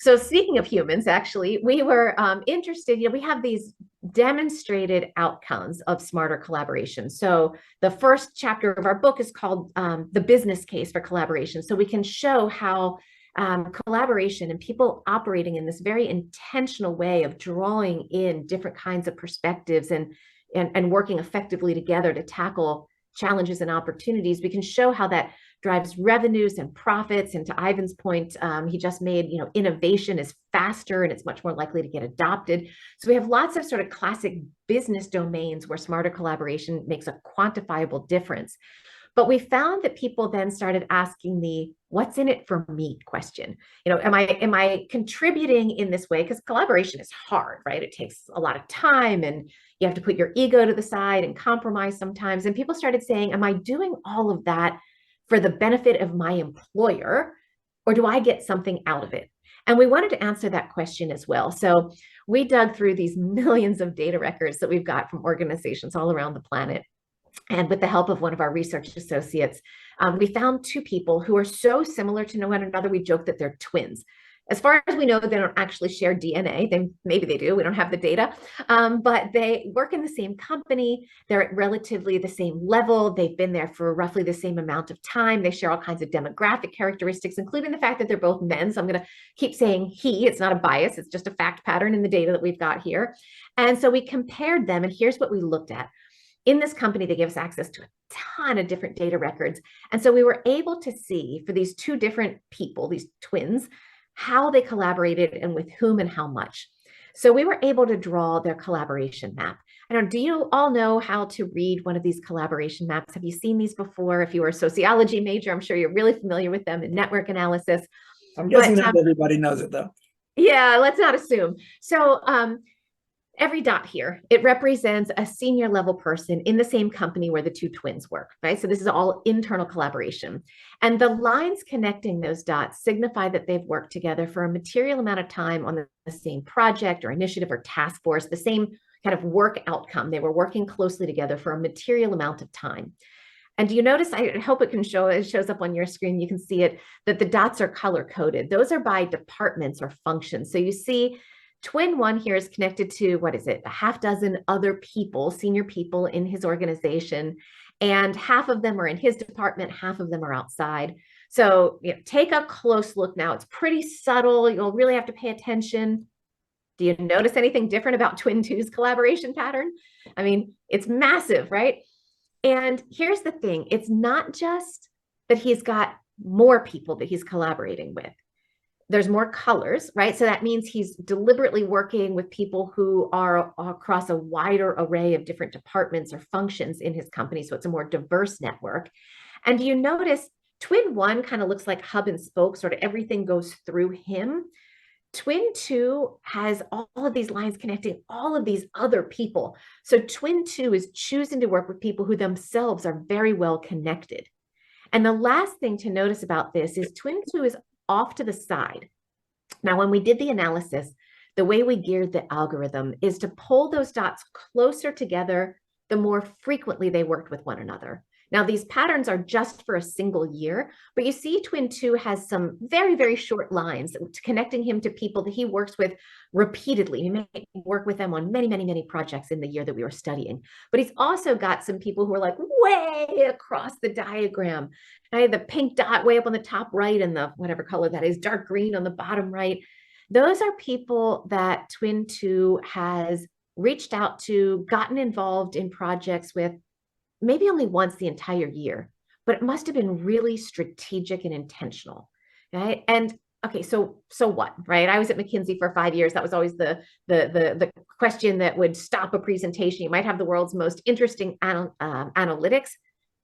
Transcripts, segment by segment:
So speaking of humans, actually, we were interested, we have these demonstrated outcomes of smarter collaboration. So the first chapter of our book is called The Business Case for Collaboration. So we can show how collaboration and people operating in this very intentional way of drawing in different kinds of perspectives and working effectively together to tackle challenges and opportunities, we can show how that drives revenues and profits. And to Ivan's point, he just made, innovation is faster and it's much more likely to get adopted. So we have lots of sort of classic business domains where smarter collaboration makes a quantifiable difference. But we found that people then started asking the "what's in it for me" question. Am I contributing in this way? Because collaboration is hard, right? It takes a lot of time and you have to put your ego to the side and compromise sometimes. And people started saying, am I doing all of that for the benefit of my employer, or do I get something out of it? And we wanted to answer that question as well. So we dug through these millions of data records that we've got from organizations all around the planet. And with the help of one of our research associates, we found two people who are so similar to one another. We joke that they're twins. As far as we know, they don't actually share DNA. Maybe they do. We don't have the data. But they work in the same company. They're at relatively the same level. They've been there for roughly the same amount of time. They share all kinds of demographic characteristics, including the fact that they're both men. So I'm going to keep saying he. It's not a bias. It's just a fact pattern in the data that we've got here. And so we compared them. And here's what we looked at. In this company, they gave us access to a ton of different data records. And so we were able to see for these two different people, these twins, how they collaborated and with whom and how much. So we were able to draw their collaboration map. I don't know, do you all know how to read one of these collaboration maps? Have you seen these before? If you were a sociology major, I'm sure you're really familiar with them in network analysis. I'm guessing not everybody knows it though. Yeah, let's not assume. So every dot here, it represents a senior level person in the same company where the two twins work, right? So this is all internal collaboration. And the lines connecting those dots signify that they've worked together for a material amount of time on the same project or initiative or task force, the same kind of work outcome. They were working closely together for a material amount of time. And do you notice, I hope it shows up on your screen, you can see it, that the dots are color coded. Those are by departments or functions. So you see twin one here is connected to, what is it, a half dozen other people, senior people in his organization, and half of them are in his department, half of them are outside. So take a close look now. It's pretty subtle. You'll really have to pay attention. Do you notice anything different about twin two's collaboration pattern? I mean, it's massive, right? And here's the thing. It's not just that he's got more people that he's collaborating with. There's more colors, right? So that means he's deliberately working with people who are across a wider array of different departments or functions in his company. So it's a more diverse network. And you notice twin one kind of looks like hub and spoke, sort of everything goes through him. Twin two has all of these lines connecting all of these other people. So twin two is choosing to work with people who themselves are very well connected. And the last thing to notice about this is twin two is off to the side. Now, when we did the analysis, the way we geared the algorithm is to pull those dots closer together the more frequently they worked with one another. Now, these patterns are just for a single year, but you see twin two has some very, very short lines connecting him to people that he works with repeatedly. He may work with them on many, many, many projects in the year that we were studying, but he's also got some people who are like way across the diagram. Right? The pink dot way up on the top right and the whatever color that is, dark green on the bottom right. Those are people that twin two has reached out to, gotten involved in projects with, maybe only once the entire year, but it must have been really strategic and intentional, right? And okay, so what, right? I was at McKinsey for 5 years. That was always the question that would stop a presentation. You might have the world's most interesting analytics,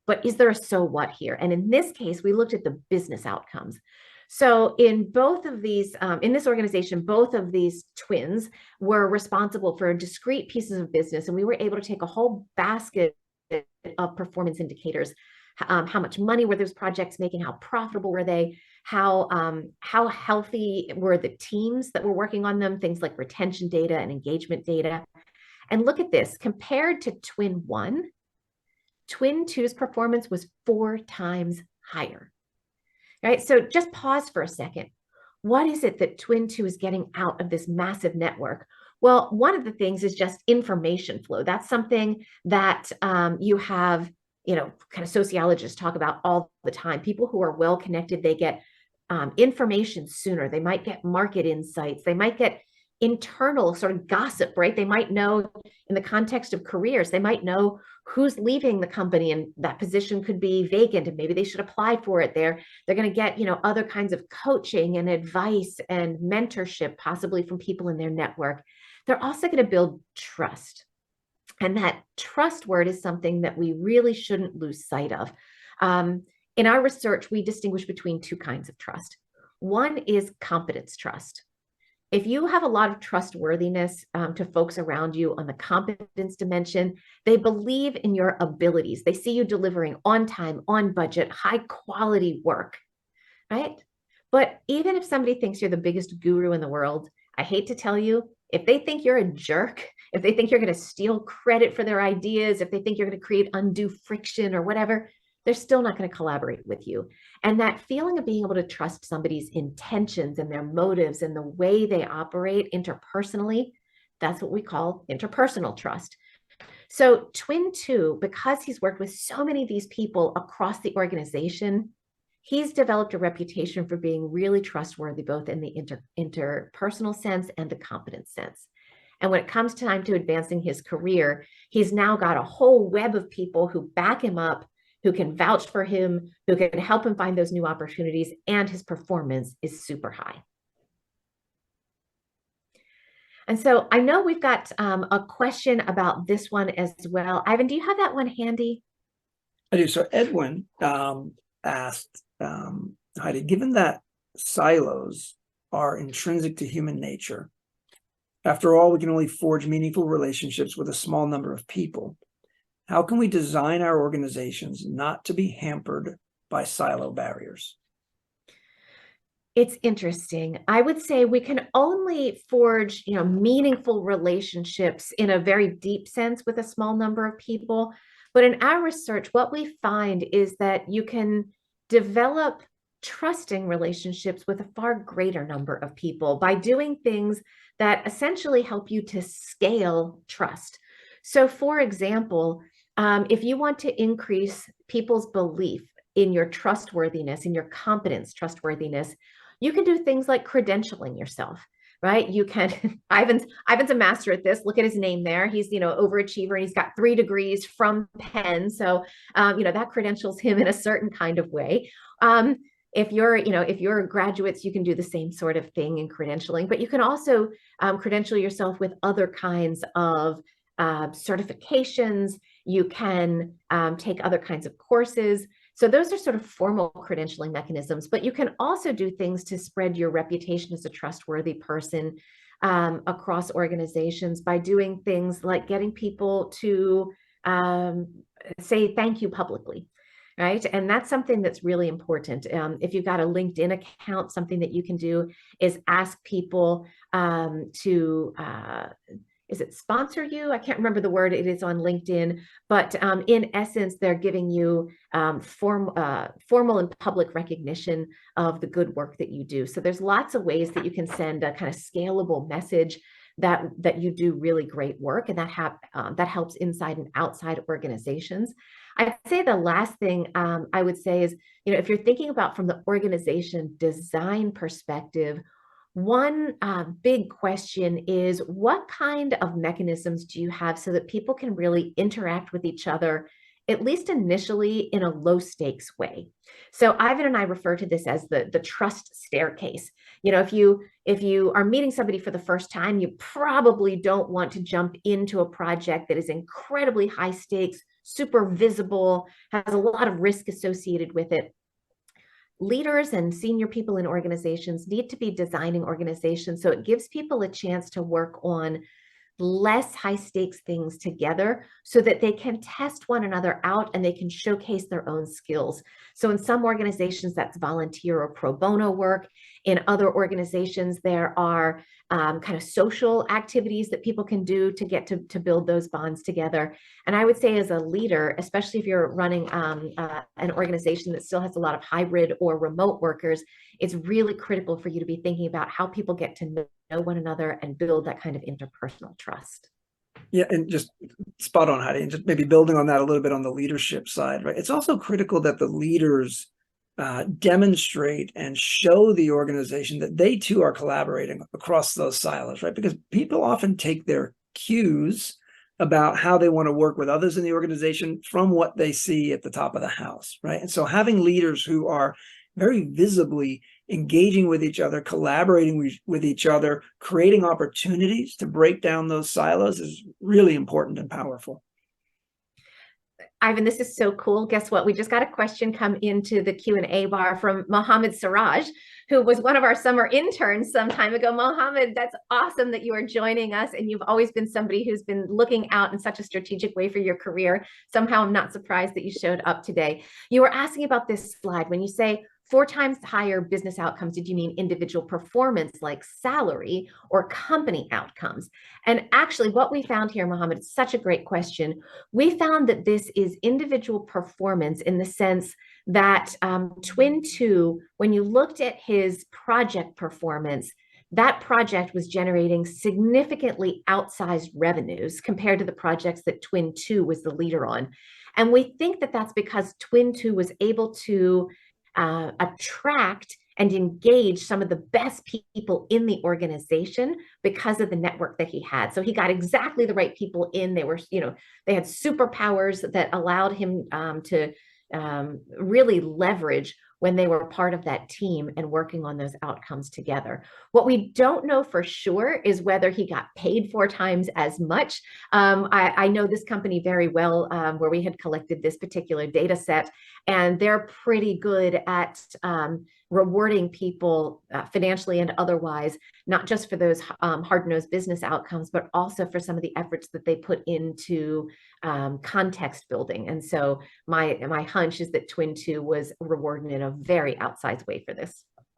but is there a so what here? And in this case, we looked at the business outcomes. So in both of these, in this organization, both of these twins were responsible for discrete pieces of business, and we were able to take a whole basket of performance indicators. How much money were those projects making? How profitable were they? How healthy were the teams that were working on them? Things like retention data and engagement data. And look at this, compared to twin one, twin two's performance was 4 times higher. Right? So just pause for a second. what is it that Twin 2 is getting out of this massive network? Well, one of the things is just information flow. That's something that you have, kind of sociologists talk about all the time. People who are well connected, they get information sooner. They might get market insights. They might get internal sort of gossip, right? They might know in the context of careers, they might know who's leaving the company and that position could be vacant and maybe they should apply for it. They're going to get, other kinds of coaching and advice and mentorship, possibly from people in their network. They're also going to build trust. And that trust word is something that we really shouldn't lose sight of. In our research, we distinguish between two kinds of trust. One is competence trust. If you have a lot of trustworthiness to folks around you on the competence dimension, they believe in your abilities. They see you delivering on time, on budget, high quality work, right? But even if somebody thinks you're the biggest guru in the world, I hate to tell you, if they think you're a jerk, if they think you're going to steal credit for their ideas, if they think you're going to create undue friction or whatever, they're still not going to collaborate with you. And that feeling of being able to trust somebody's intentions and their motives and the way they operate interpersonally, that's what we call interpersonal trust. So Twin 2, because he's worked with so many of these people across the organization, he's developed a reputation for being really trustworthy, both in the interpersonal sense and the competence sense. And when it comes time to advancing his career, he's now got a whole web of people who back him up, who can vouch for him, who can help him find those new opportunities, and his performance is super high. And so I know we've got a question about this one as well. Ivan, do you have that one handy? I do. So Edwin asked, Heidi, given that silos are intrinsic to human nature, after all, we can only forge meaningful relationships with a small number of people. How can we design our organizations not to be hampered by silo barriers? It's interesting. I would say we can only forge, meaningful relationships in a very deep sense with a small number of people. But in our research, what we find is that you can develop trusting relationships with a far greater number of people by doing things that essentially help you to scale trust. So, for example, if you want to increase people's belief in your trustworthiness, in your competence trustworthiness, you can do things like credentialing yourself, right? You can, Ivan's a master at this. Look at his name there. He's, overachiever, and he's got 3 degrees from Penn. So, that credentials him in a certain kind of way. If you're graduates, you can do the same sort of thing in credentialing, but you can also credential yourself with other kinds of certifications. You can take other kinds of courses. So those are sort of formal credentialing mechanisms, but you can also do things to spread your reputation as a trustworthy person across organizations by doing things like getting people to say thank you publicly. Right. And that's something that's really important. If you've got a LinkedIn account, something that you can do is ask people to is it sponsor you? I can't remember the word it is on LinkedIn, but in essence, they're giving you formal and public recognition of the good work that you do. So there's lots of ways that you can send a kind of scalable message that you do really great work, and that helps inside and outside organizations. I'd say the last thing I would say is, if you're thinking about from the organization design perspective, one big question is, what kind of mechanisms do you have so that people can really interact with each other, at least initially, in a low stakes way? So Ivan and I refer to this as the trust staircase. If you are meeting somebody for the first time, you probably don't want to jump into a project that is incredibly high stakes, super visible, has a lot of risk associated with it. Leaders and senior people in organizations need to be designing organizations so it gives people a chance to work on less high stakes things together so that they can test one another out and they can showcase their own skills. So in some organizations, that's volunteer or pro bono work. In other organizations, there are kind of social activities that people can do to get to build those bonds together. And I would say as a leader, especially if you're running an organization that still has a lot of hybrid or remote workers, it's really critical for you to be thinking about how people get to know one another and build that kind of interpersonal trust. Yeah, and just spot on, Heidi, and just maybe building on that a little bit on the leadership side, right? It's also critical that the leaders demonstrate and show the organization that they too are collaborating across those silos, right? Because people often take their cues about how they want to work with others in the organization from what they see at the top of the house, right? And so having leaders who are very visibly engaging with each other, collaborating with each other, creating opportunities to break down those silos is really important and powerful. Ivan, this is so cool. Guess what? We just got a question come into the Q&A bar from Mohammed Siraj, who was one of our summer interns some time ago. Mohammed, that's awesome that you are joining us. And you've always been somebody who's been looking out in such a strategic way for your career. Somehow I'm not surprised that you showed up today. You were asking about this slide. When you say 4 times higher business outcomes, did you mean individual performance like salary or company outcomes? And actually what we found here, Mohammed, it's such a great question. We found that this is individual performance in the sense that Twin 2, when you looked at his project performance, that project was generating significantly outsized revenues compared to the projects that Twin 2 was the leader on. And we think that that's because Twin 2 was able to attract and engage some of the best people in the organization because of the network that he had. So he got exactly the right people in. They were, they had superpowers that allowed him to really leverage when they were part of that team and working on those outcomes together. What we don't know for sure is whether he got paid 4 times as much. I know this company very well, where we had collected this particular data set, and they're pretty good at rewarding people financially and otherwise, not just for those hard-nosed business outcomes, but also for some of the efforts that they put into context building. And so my hunch is that Twin 2 was rewarded in a very outsized way for this.